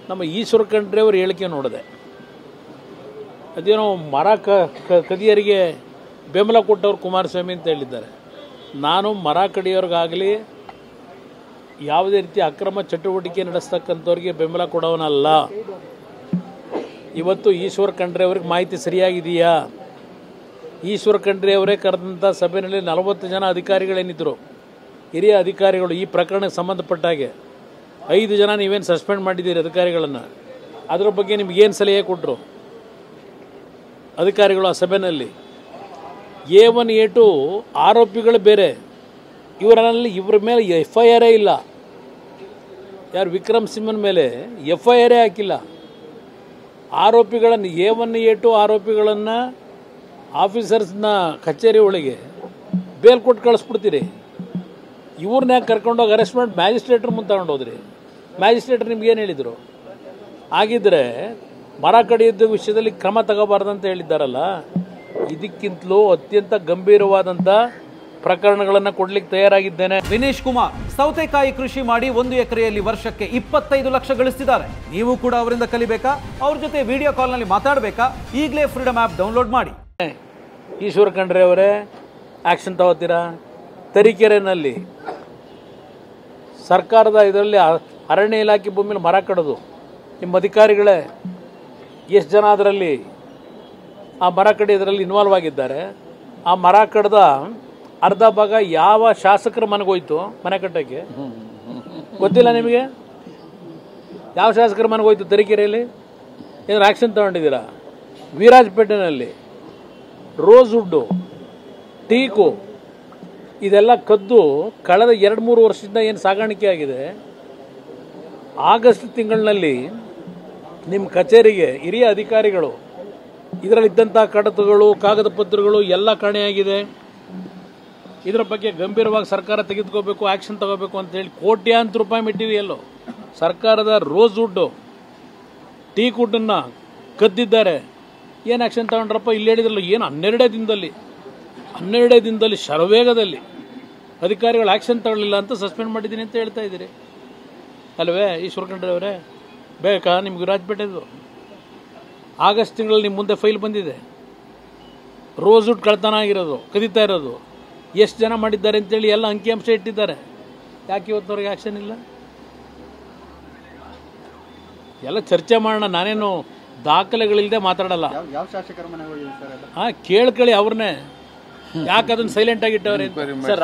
ನಮ್ಮ ಈಶ್ವರ ಖಂಡ್ರೆ ಅವರು ಹೇಳಿಕೆ ನೋಡಿದೆ. ಅದೇನೋ ಮರ ಕದಿಯರಿಗೆ ಬೆಂಬಲ ಕೊಟ್ಟವ್ರು ಕುಮಾರಸ್ವಾಮಿ ಅಂತ ಹೇಳಿದ್ದಾರೆ. ನಾನು ಮರ ಕಡಿಯೋರ್ಗಾಗಲಿ ಯಾವುದೇ ರೀತಿ ಅಕ್ರಮ ಚಟುವಟಿಕೆ ನಡೆಸ್ತಕ್ಕಂಥವ್ರಿಗೆ ಬೆಂಬಲ ಕೊಡೋನಲ್ಲ. ಇವತ್ತು ಈಶ್ವರ ಖಂಡ್ರೆ ಅವ್ರಿಗೆ ಮಾಹಿತಿ ಸರಿಯಾಗಿದೆಯಾ? ಈಶ್ವರ ಖಂಡ್ರೆ ಅವರೇ ಕರೆದಂಥ ಸಭೆಯಲ್ಲಿ 40 ಜನ ಅಧಿಕಾರಿಗಳೇನಿದ್ದರು, ಹಿರಿಯ ಅಧಿಕಾರಿಗಳು, ಈ ಪ್ರಕರಣಕ್ಕೆ ಸಂಬಂಧಪಟ್ಟ ಹಾಗೆ 5 ಜನ ನೀವೇನು ಸಸ್ಪೆಂಡ್ ಮಾಡಿದ್ದೀರಿ ಅಧಿಕಾರಿಗಳನ್ನು, ಅದರ ಬಗ್ಗೆ ನಿಮಗೇನು ಸಲಹೆ ಕೊಟ್ಟರು ಅಧಿಕಾರಿಗಳು ಆ ಸಭೆಯಲ್ಲಿ? A1 A2 ಆರೋಪಿಗಳು ಬೇರೆ, ಇವರ ಮೇಲೆ FIR ಇಲ್ಲ. ಯಾರು ವಿಕ್ರಮ್ ಸಿಂಹನ್ ಮೇಲೆ FIR ಹಾಕಿಲ್ಲ. ಆರೋಪಿಗಳನ್ನು A1 A2 ಆರೋಪಿಗಳನ್ನು ಆಫೀಸರ್ಸ್ನ ಕಚೇರಿ ಒಳಗೆ ಬೇಲ್ ಕೊಟ್ಟು ಕಳಿಸ್ಬಿಡ್ತೀರಿ. ಇವ್ರನ್ನ ಯಾಕೆ ಕರ್ಕೊಂಡೋಗಿ ಅರೆಸ್ಟ್ ಮಾಡಿ ಮ್ಯಾಜಿಸ್ಟ್ರೇಟ್ರ್ ಮುಂದೆ ತಗೊಂಡೋದ್ರಿ? ಮ್ಯಾಜಿಸ್ಟ್ರೇಟ್ರ್ ನಿಮ್ಗೇನು ಹೇಳಿದರು? ಆಗಿದ್ದರೆ ಮರ ಕಡಿಯೋದ ವಿಷಯದಲ್ಲಿ ಕ್ರಮ ತಗೋಬಾರ್ದಂತ ಹೇಳಿದ್ದಾರಲ್ಲ, ಇದಕ್ಕಿಂತಲೂ ಅತ್ಯಂತ ಗಂಭೀರವಾದಂಥ ಪ್ರಕರಣಗಳನ್ನು ಕೊಡ್ಲಿಕ್ಕೆ ತಯಾರಾಗಿದ್ದೇನೆ. ವಿನೇಶ್ ಕುಮಾರ್ ಸೌತೆಕಾಯಿ ಕೃಷಿ ಮಾಡಿ 1 ಎಕರೆಯಲ್ಲಿ ವರ್ಷಕ್ಕೆ 25 ಲಕ್ಷ ಗಳಿಸ್ತಿದ್ದಾರೆ. ನೀವು ಕೂಡ ಅವರಿಂದ ಕಲಿಬೇಕಾ? ಅವ್ರ ಜೊತೆ ವಿಡಿಯೋ ಕಾಲ್ನಲ್ಲಿ ಮಾತಾಡಬೇಕಾ? ಈಗಲೇ ಫ್ರೀಡಮ್ ಆ್ಯಪ್ ಡೌನ್ಲೋಡ್ ಮಾಡಿ. ಈಶ್ವರ ಖಂಡ್ರೆ ಅವರೇ ಆ್ಯಕ್ಷನ್ ತಗೋತೀರಾ? ತರೀಕೆರೆನಲ್ಲಿ ಸರ್ಕಾರದ ಇದರಲ್ಲಿ ಅರಣ್ಯ ಇಲಾಖೆ ಭೂಮಿಯಲ್ಲಿ ಮರ ಕಡೋದು ನಿಮ್ಮ ಅಧಿಕಾರಿಗಳೇ ಎಷ್ಟು ಜನ ಅದರಲ್ಲಿ ಆ ಮರ ಕಡಿಯೋದ್ರಲ್ಲಿ ಇನ್ವಾಲ್ವ್ ಆಗಿದ್ದಾರೆ? ಆ ಮರ ಕಡ್ದ ಅರ್ಧ ಭಾಗ ಯಾವ ಶಾಸಕರ ಮನೆಗೋಯ್ತು? ಮನೆ ಕಟ್ಟೋಕ್ಕೆ ಗೊತ್ತಿಲ್ಲ ನಿಮಗೆ? ಯಾವ ಶಾಸಕರ ಮನೆಗೋಯ್ತು ತರೀಕೆರೆಯಲ್ಲಿ? ಏನಾದ್ರು ಆ್ಯಕ್ಷನ್ ತಗೊಂಡಿದ್ದೀರಾ? ವೀರಾಜಪೇಟೆನಲ್ಲಿ ರೋಸ್ವುಡ್ಡು, ಟೀಕು ಇದೆಲ್ಲ ಕದ್ದು ಕಳೆದ 2-3 ವರ್ಷದಿಂದ ಏನು ಸಾಗಾಣಿಕೆ ಆಗಿದೆ. ಆಗಸ್ಟ್ ತಿಂಗಳಿನಲ್ಲಿ ನಿಮ್ಮ ಕಚೇರಿಗೆ ಹಿರಿಯ ಅಧಿಕಾರಿಗಳು ಇದರಲ್ಲಿದ್ದಂಥ ಕಡತಗಳು, ಕಾಗದ ಪತ್ರಗಳು ಎಲ್ಲ ಕಾಣೆಯಾಗಿದೆ. ಇದರ ಬಗ್ಗೆ ಗಂಭೀರವಾಗಿ ಸರ್ಕಾರ ತೆಗೆದುಕೋಬೇಕು, ಆ್ಯಕ್ಷನ್ ತಗೋಬೇಕು ಅಂತೇಳಿ ಕೋಟ್ಯಾಂತರ ರೂಪಾಯಿ ಮೆಟೀರಿಯಲ್ಲು ಸರ್ಕಾರದ ರೋಸ್ವುಡ್ಡು, ಟೀಕುಡ್ಡನ್ನು ಕದ್ದಿದ್ದಾರೆ. ಏನು ಆ್ಯಕ್ಷನ್ ತಗೊಂಡ್ರಪ್ಪ? ಇಲ್ಲಿ ಹೇಳಿದ್ರಲ್ಲ, ಏನು 12 ದಿನದಲ್ಲಿ ಶರವೇಗದಲ್ಲಿ ಅಧಿಕಾರಿಗಳು ಆ್ಯಕ್ಷನ್ ತಗೊಳ್ಳಿಲ್ಲ ಅಂತ ಸಸ್ಪೆಂಡ್ ಮಾಡಿದ್ದೀನಿ ಅಂತ ಹೇಳ್ತಾ ಇದ್ದೀರಿ ಅಲ್ವೇ ಈಶ್ವರ ಖಂಡ್ರೆ ಅವರೇ? ಬೇಕಾ ನಿಮ್ಗೆ ವಿರಾಜಪೇಟೆದು? ಆಗಸ್ಟ್ ತಿಂಗಳಲ್ಲಿ ನಿಮ್ಮ ಮುಂದೆ ಫೈಲ್ ಬಂದಿದೆ. ರೋಸ್ವುಡ್ ಕಳ್ತನ ಆಗಿರೋದು, ಕದೀತಾ ಇರೋದು, ಎಷ್ಟು ಜನ ಮಾಡಿದ್ದಾರೆ ಅಂತೇಳಿ ಎಲ್ಲ ಅಂಕಿಅಂಶ ಇಟ್ಟಿದ್ದಾರೆ. ಯಾಕೆ ಇವತ್ತವ್ರಿಗೆ ಆ್ಯಕ್ಷನ್ ಇಲ್ಲ? ಎಲ್ಲ ಚರ್ಚೆ ಮಾಡೋಣ, ನಾನೇನು ದಾಖಲೆಗಳಿಲ್ಲದೆ ಮಾತಾಡಲ್ಲ. ಯಾವ ಶಾಸಕರ ಮನೆಗೆ ಕೇಳ್ಕೊಳ್ಳಿ ಅವ್ರನ್ನೇ, ಯಾಕೆ ಅದನ್ನು ಸೈಲೆಂಟ್ ಆಗಿಟ್ಟವ್ರೆ ಸರ್.